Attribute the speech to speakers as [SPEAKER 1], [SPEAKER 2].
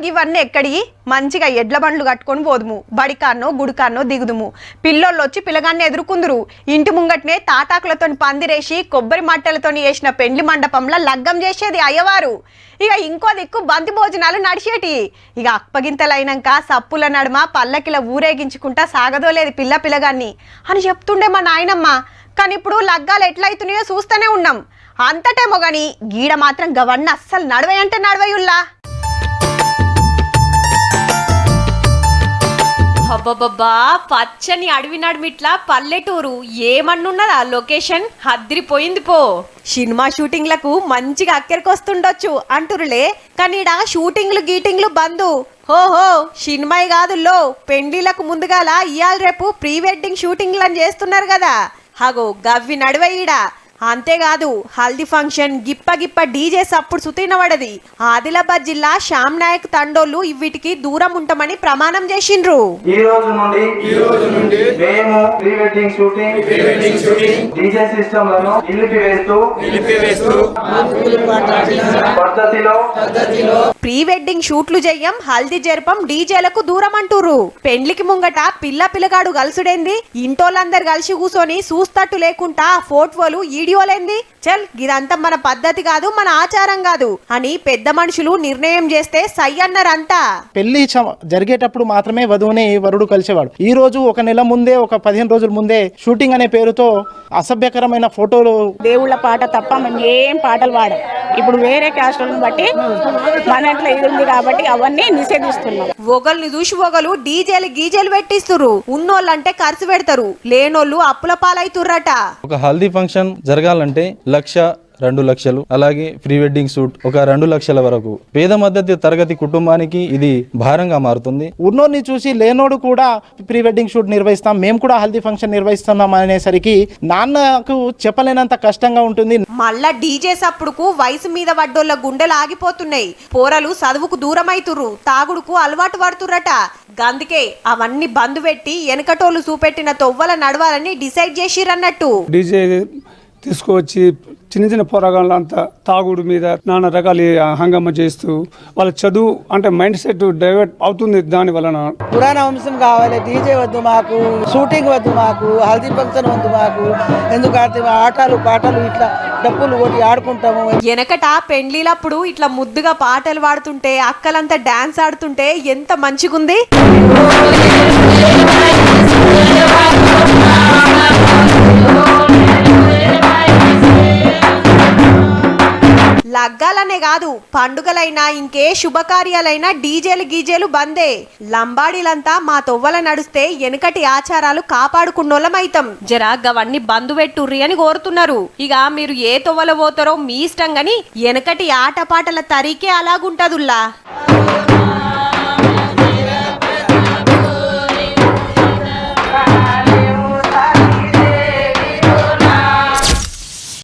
[SPEAKER 1] ఇవన్నీ ఎక్కడి మంచిగా ఎడ్ల బండ్లు కట్టుకొని పోదుము, బడికాన్నో గుడికాన్నో దిగుదుము. పిల్లోళ్ళు వచ్చి పిల్లగాన్ని ఎదుర్కొందురు. ఇంటి ముంగట్నే తాటాకులతో పందిరేసి కొబ్బరి మట్టెలతో వేసిన పెండ్లి మండపంలో లగ్గం చేసేది అయ్యవారు. ఇక ఇంకో దిక్కు బంతి భోజనాలు నడిచేటి. ఇక అప్పగింతలైనాక సప్పుల నడుమ పల్లకిల ఊరేగించుకుంటా సాగదోలేదు పిల్లగాన్ని అని చెప్తుండే మా నాయనమ్మ. కానీ ఇప్పుడు లగ్గాలు ఎట్లయితున్నాయో చూస్తూనే ఉన్నాం. అంతటేమో గాని గీడ మాత్రం గవన్న అస్సలు నడవయంటే నడవయుల్లా. అబ్బబ్బబ్బా, పచ్చని అడవి నడుమిట్లా పల్లెటూరు ఏమన్నున్నదా లొకేషన్ హద్దిరిపోయింది పో. సినిమా షూటింగ్లకు మంచిగా అక్కరికొస్తుండొచ్చు అంటురులే, కానీ ఈడ షూటింగ్లు గీటింగ్లు బందు. హోహో సినిమా కాదుల్లో, పెండ్లీలకు ముందుగాల ఇయాల రేపు ప్రీ వెడ్డింగ్ షూటింగ్లను చేస్తున్నారు కదా, హగో గవ్వి నడువయ్యీడ. అంతేకాదు హల్దీ ఫంక్షన్ గిప్ప డీజే సప్పుడు సుతినబడది. ఆదిలాబాద్ జిల్లా శ్యామ్ నాయక్ తండోళ్ళు వీటికి దూరం ఉంటామని ప్రమాణం చేసిండ్రు.
[SPEAKER 2] ఈ రోజు నుండి మేము pre wedding shooting DJ system లను నిలిపివేస్తూ పద్ధతిలో
[SPEAKER 1] ప్రీ వెడ్డింగ్ షూట్లు చెయ్యం, హల్దీ జరపం, డీజేలకు దూరం అంటూరు. పెండ్లికి ముంగట పిల్లగాడు గలుసుడేంది, ఇంటోళ్ళందరు కలిసి కూసోని చూస్తట్టు లేకుండా ఫోటోలు వీడియోలేంది. చల్ ఇదంతా మన పద్ధతి కాదు, మన ఆచారం కాదు అని పెద్ద మనుషులు నిర్ణయం చేస్తే సై అన్నారంతా.
[SPEAKER 3] పెళ్లి జరిగేటప్పుడు మాత్రమే వధువుని వరుడు కలిసేవాడు. ఈ రోజు ఒక నెల ముందే, ఒక 15 రోజుల ముందే షూటింగ్ అనే పేరుతో అసభ్యకరమైన ఫోటోలు,
[SPEAKER 4] దేవుళ్ళ పాట తప్ప మనం ఏం పాటలు పాడం. ఇప్పుడు వేరే క్యాస్ట్లను బట్టి మన ఇంట్లో ఇది ఉంది కాబట్టి అవన్నీ నిషేధిస్తున్నాం.
[SPEAKER 1] ఒకల్ని చూసి ఒకలు డీజేలు గీజేలు పెట్టిస్తురు. ఉన్నోళ్ళంటే ఖర్చు పెడతారు, లేనోళ్ళు అప్పుల పాలైతుర్రట.
[SPEAKER 5] ఒక హల్దీ ఫంక్షన్ జరగాలంటే 1,00,000, 2 లక్షలు, అలాగే ప్రీ వెడ్డింగ్ షూట్ ఒక 2 లక్షల వరకు. పేద మధ్య తరగతి కుటుంబానికి ఇది భారంగా మారుతుంది.
[SPEAKER 3] ఉన్నోడిని చూసి లేనోడు కూడా ప్రీ వెడ్డింగ్ షూట్ నిర్వహిస్తాం, మేము కూడా హల్దీ ఫంక్షన్ నిర్వహిస్తున్నాం అనేసరికి నాన్నకు చెప్పలేనంత కష్టంగా ఉంటుంది.
[SPEAKER 1] మళ్ళా డీజే సప్పుడుకు వయసు మీద వడ్డోళ్ళ గుండెలు ఆగిపోతున్నాయి. పోరలు చదువుకు దూరమైతుర్రు, తాగుడుకు అలవాటు పడుతుర్రట. గందుకే అవన్నీ బంద్ పెట్టి వెనకటోళ్ళు చూపెట్టిన తొవ్వల నడవాలని డిసైడ్ చేసిరన్నట్టు.
[SPEAKER 6] డీజే తీసుకువచ్చి చిన్న పోరాగాళ్ళంతా తాగుడు మీద నానా రకాల హంగామా చేస్తూ వాళ్ళ చదువు అంటే మైండ్ సెట్ డైవర్ట్ అవుతుంది. దాని వలన
[SPEAKER 7] పురాణ వంశం కావాలి, డీజే వద్దు మాకు, షూటింగ్ వద్దు మాకు, హల్దీ ఫంక్షన్ వద్దు మాకు. ఎందుకంటే ఆటలు పాటలు ఇట్లా డప్పులు కొట్టి ఆడుకుంటాము.
[SPEAKER 1] వెనకట పెండ్లీలప్పుడు ఇట్లా ముద్దుగా పాటలు పాడుతుంటే అక్కలంతా డాన్స్ ఆడుతుంటే ఎంత మంచిగుంది. లగ్గాలనే కాదు, పండుగలైనా ఇంకే శుభకార్యాలైనా డీజేలు గీజేలు బందే. లంబాడీలంతా మా తొవ్వల నడుస్తే వెనుకటి ఆచారాలు కాపాడుకున్నోళ్ళమైతం. జరా గవన్నీ బందు పెట్టుర్రి అని కోరుతున్నారు. ఇక మీరు ఏ తొవ్వల పోతారో మీ ఇష్టం గాని వెనుకటి ఆటపాటల తరీకే అలాగుంటదుల్లా.